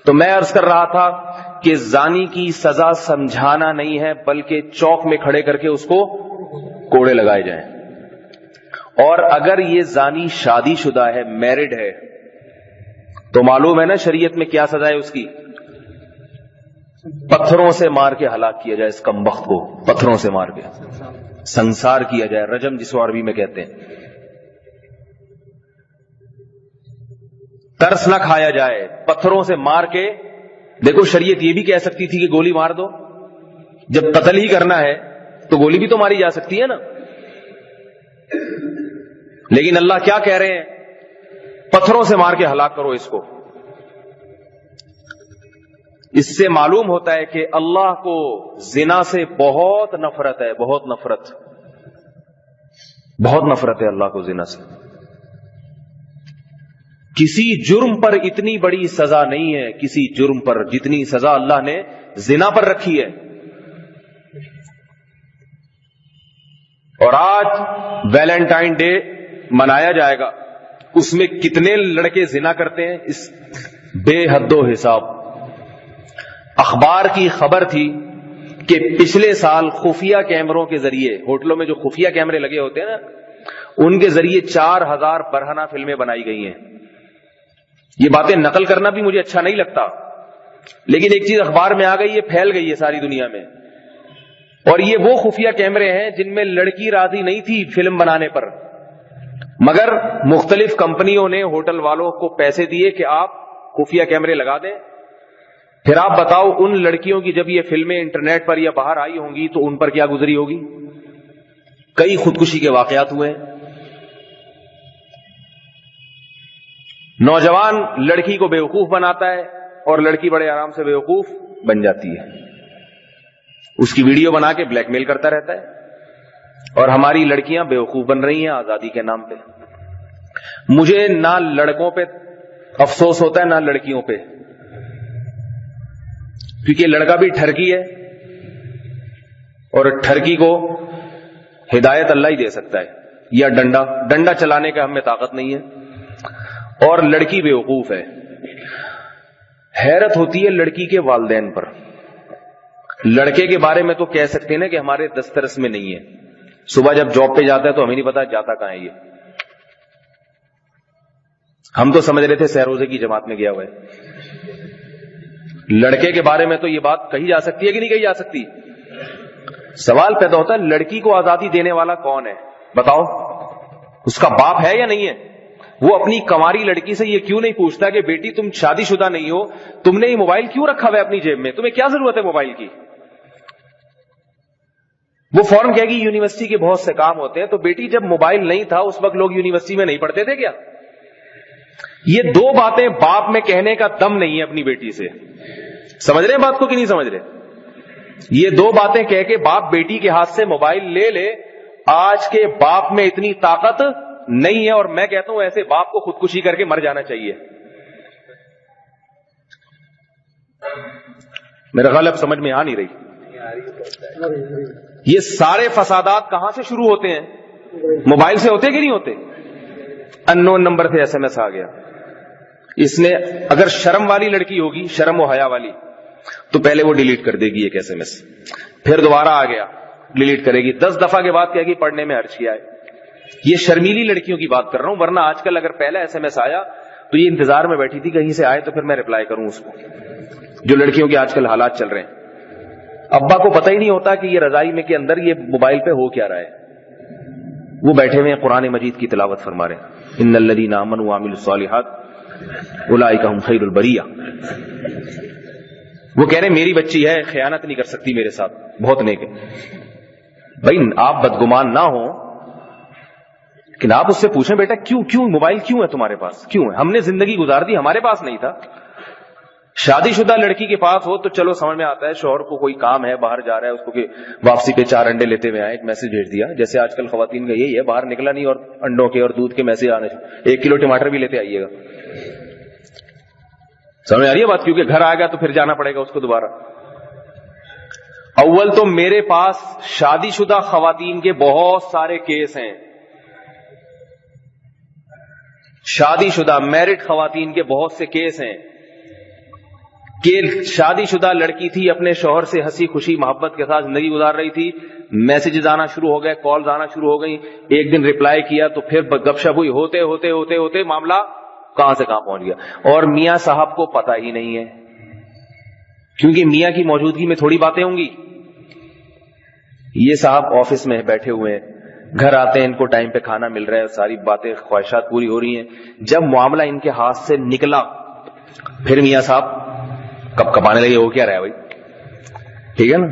تو میں عرض کر رہا تھا کہ زانی کی سزا سمجھانا نہیں ہے بلکہ چوک میں کھڑے کر کے اس کو کوڑے لگائے جائیں. اور اگر یہ زانی شادی شدہ ہے, میرڈ ہے, تو معلوم ہے نا شریعت میں کیا سزا ہے اس کی؟ پتھروں سے مار کے ہلاک کیا جائے اس کمبخت کو, پتھروں سے مار کے سنسار کیا جائے, رجم جس کو عربی میں کہتے ہیں. ترس نہ کھایا جائے, پتھروں سے مار کے. دیکھو شریعت یہ بھی کہہ سکتی تھی کہ گولی مار دو, جب قتل ہی کرنا ہے تو گولی بھی تو ماری جا سکتی ہے نا. لیکن اللہ کیا کہہ رہے ہیں؟ پتھروں سے مار کے ہلاک کرو اس کو. اس سے معلوم ہوتا ہے کہ اللہ کو زنا سے بہت نفرت ہے, بہت نفرت, بہت نفرت ہے اللہ کو زنا سے. کسی جرم پر اتنی بڑی سزا نہیں ہے, کسی جرم پر جتنی سزا اللہ نے زنا پر رکھی ہے. اور آج ویلنٹائن ڈے منایا جائے گا, اس میں کتنے لڑکے زنا کرتے ہیں اس بے حد و حساب. اخبار کی خبر تھی کہ پچھلے سال خفیہ کیمروں کے ذریعے, ہوٹلوں میں جو خفیہ کیمرے لگے ہوتے ہیں نا, ان کے ذریعے 4000 برہنہ فلمیں بنائی گئی ہیں. یہ باتیں نقل کرنا بھی مجھے اچھا نہیں لگتا, لیکن ایک چیز اخبار میں آ گئی ہے, پھیل گئی ہے ساری دنیا میں. اور یہ وہ خفیہ کیمرے ہیں جن میں لڑکی راضی نہیں تھی فلم بنانے پر, مگر مختلف کمپنیوں نے ہوٹل والوں کو پیسے دیے کہ آپ خفیہ کیمرے لگا دیں. پھر آپ بتاؤ ان لڑکیوں کی جب یہ فلمیں انٹرنیٹ پر یا باہر آئی ہوں گی تو ان پر کیا گزری ہوگی؟ کئی خودکشی کے واقعات ہوئے. نوجوان لڑکی کو بیوقوف بناتا ہے اور لڑکی بڑے آرام سے بیوقوف بن جاتی ہے, اس کی ویڈیو بنا کے بلیک میل کرتا رہتا ہے. اور ہماری لڑکیاں بیوقوف بن رہی ہیں آزادی کے نام پہ. مجھے نہ لڑکوں پہ افسوس ہوتا ہے نہ لڑکیوں پہ, کیونکہ لڑکا بھی ٹھرکی ہے اور ٹھرکی کو ہدایت اللہ ہی دے سکتا ہے, یا ڈنڈا چلانے کا ہمیں طاقت نہیں ہے. اور لڑکی بیوقوف ہے. حیرت ہوتی ہے لڑکی کے والدین پر. لڑکے کے بارے میں تو کہہ سکتے ہیں نا کہ ہمارے دسترس میں نہیں ہے, صبح جب جاب پہ جاتا ہے تو ہمیں نہیں پتا جاتا کہاں ہے یہ. ہم تو سمجھ رہے تھے سہروزے کی جماعت میں گیا ہوا ہے. لڑکے کے بارے میں تو یہ بات کہی جا سکتی ہے کہ نہیں کہی جا سکتی؟ سوال پیدا ہوتا ہے لڑکی کو آزادی دینے والا کون ہے؟ بتاؤ, اس کا باپ ہے یا نہیں ہے؟ وہ اپنی کنواری لڑکی سے یہ کیوں نہیں پوچھتا کہ بیٹی تم شادی شدہ نہیں ہو, تم نے یہ موبائل کیوں رکھا ہوا ہے اپنی جیب میں, تمہیں کیا ضرورت ہے موبائل کی؟ وہ فوراً کہے گی یونیورسٹی کے بہت سے کام ہوتے ہیں. تو بیٹی جب موبائل نہیں تھا اس وقت لوگ یونیورسٹی میں نہیں پڑھتے تھے کیا؟ یہ دو باتیں باپ میں کہنے کا دم نہیں ہے اپنی بیٹی سے. سمجھ رہے ہیں بات کو کہ نہیں سمجھ رہے؟ یہ دو باتیں کہہ کے باپ بیٹی کے ہاتھ سے موبائل لے لے. آج کے باپ میں اتنی طاقت نہیں ہے, اور میں کہتا ہوں ایسے باپ کو خودکشی کر کے مر جانا چاہیے. میرا خیال اب سمجھ میں آ نہیں رہی. یہ سارے فسادات کہاں سے شروع ہوتے ہیں؟ موبائل سے ہوتے کہ نہیں ہوتے؟ ان نون نمبر سے ایس ایم ایس آ گیا. اس نے اگر شرم والی لڑکی ہوگی, شرم و حیا والی, تو پہلے وہ ڈیلیٹ کر دے گی ایک ایس ایم ایس, پھر دوبارہ آ گیا ڈیلیٹ کرے گی, 10 دفعہ کے بعد کہے گی پڑھنے میں حرج کیا ہے. یہ شرمیلی لڑکیوں کی بات کر رہا ہوں, ورنہ آج کل اگر پہلا ایس ایم ایس آیا تو یہ انتظار میں بیٹھی تھی کہیں سے آئے تو پھر میں رپلائی کروں اس کو. جو لڑکیوں کے آج کل حالات چل رہے ہیں, ابا کو پتہ ہی نہیں ہوتا کہ یہ رضائی میں کے اندر یہ موبائل پہ ہو کیا رہا ہے. وہ بیٹھے ہوئے ہیں قرآن مجید کی تلاوت فرما رہے ہیں, ان الذین آمنوا وعملوا الصالحات اولئک هم خیر البریہ. وہ کہہ رہے ہیں میری بچی ہے, خیانت نہیں کر سکتی میرے ساتھ, بہت نیک ہے. بھائی آپ بدگمان نہ ہو, لیکن آپ اس سے پوچھیں بیٹا کیوں موبائل کیوں ہے تمہارے پاس, کیوں ہے؟ ہم نے زندگی گزار دی, ہمارے پاس نہیں تھا. شادی شدہ لڑکی کے پاس ہو تو چلو سمجھ میں آتا ہے, شوہر کو کوئی کام ہے باہر جا رہا ہے, اس کو کہ واپسی پہ 4 انڈے لیتے ہوئے آئے, ایک میسج بھیج دیا. جیسے آج کل خواتین کا یہی ہے, باہر نکلا نہیں اور انڈوں کے اور دودھ کے میسج آنے, 1 کلو ٹماٹر بھی لیتے آئیے گا. سمجھ آ رہی ہے بات؟ کیونکہ گھر آئے گا تو پھر جانا پڑے گا اس کو دوبارہ. اول تو میرے پاس شادی شدہ خواتین کے بہت سارے کیس ہیں, شادی شدہ میرڈ خواتین کے بہت سے کیس ہیں. کہ شادی شدہ لڑکی تھی، اپنے شوہر سے ہنسی خوشی محبت کے ساتھ زندگی گزار رہی تھی، میسجز آنا شروع ہو گئے، کالز آنا شروع ہو گئی، ایک دن رپلائی کیا تو پھر گپ شپ ہوئی، ہوتے ہوتے ہوتے ہوتے معاملہ کہاں سے کہاں پہنچ گیا، اور میاں صاحب کو پتہ ہی نہیں ہے، کیونکہ میاں کی موجودگی میں تھوڑی باتیں ہوں گی. یہ صاحب آفس میں بیٹھے ہوئے ہیں، گھر آتے ہیں، ان کو ٹائم پہ کھانا مل رہا ہے، ساری باتیں خواہشات پوری ہو رہی ہیں. جب معاملہ ان کے ہاتھ سے نکلا پھر میاں صاحب کب کبانے لگے، وہ کیا رہا ہے بھائی، ٹھیک ہے نا.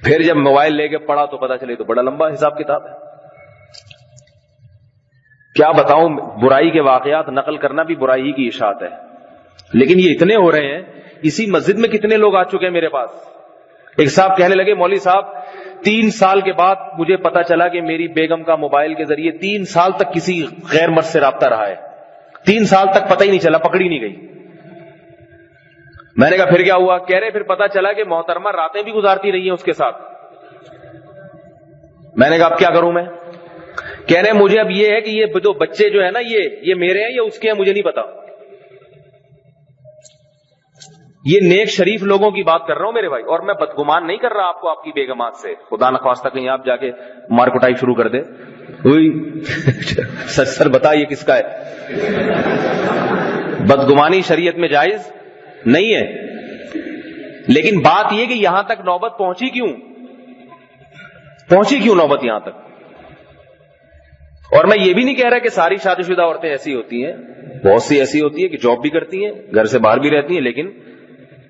پھر جب موبائل لے کے پڑھا تو پتا چلے تو بڑا لمبا حساب کتاب ہے. کیا بتاؤں، برائی کے واقعات نقل کرنا بھی برائی ہی کی اشاعت ہے، لیکن یہ اتنے ہو رہے ہیں. اسی مسجد میں کتنے لوگ آ چکے ہیں میرے پاس. ایک صاحب کہنے لگے مولوی صاحب 3 سال کے بعد مجھے پتا چلا کہ میری بیگم کا موبائل کے ذریعے 3 سال تک کسی غیر مرد سے رابطہ رہا ہے، 3 سال تک پتہ ہی نہیں چلا، پکڑی نہیں گئی. میں نے کہا پھر کیا ہوا؟ کہہ رہے پھر پتا چلا کہ محترمہ راتیں بھی گزارتی رہی ہیں اس کے ساتھ. میں نے کہا اب کیا کروں میں؟ کہہ رہے مجھے اب یہ ہے کہ یہ جو بچے جو ہے نا یہ میرے ہیں یا اس کے ہیں مجھے نہیں پتا. یہ نیک شریف لوگوں کی بات کر رہا ہوں میرے بھائی، اور میں بدگمان نہیں کر رہا آپ کو آپ کی بیگمات سے، خدا نخواستہ کہیں آپ جا کے مار کٹائی شروع کر دے. سچ سر بتا یہ کس کا ہے؟ بدگمانی شریعت میں جائز نہیں ہے. لیکن بات یہ کہ یہاں تک نوبت پہنچی کیوں نوبت یہاں تک؟ اور میں یہ بھی نہیں کہہ رہا کہ ساری شادی شدہ عورتیں ایسی ہوتی ہیں، بہت سی ایسی ہوتی ہے کہ جاب بھی کرتی ہیں، گھر سے باہر بھی رہتی ہیں، لیکن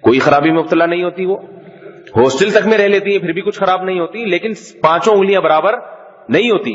کوئی خرابی میں مبتلا نہیں ہوتی. وہ ہاسٹل تک میں رہ لیتی ہیں پھر بھی کچھ خراب نہیں ہوتی، لیکن 5 انگلیاں برابر نہیں ہوتی.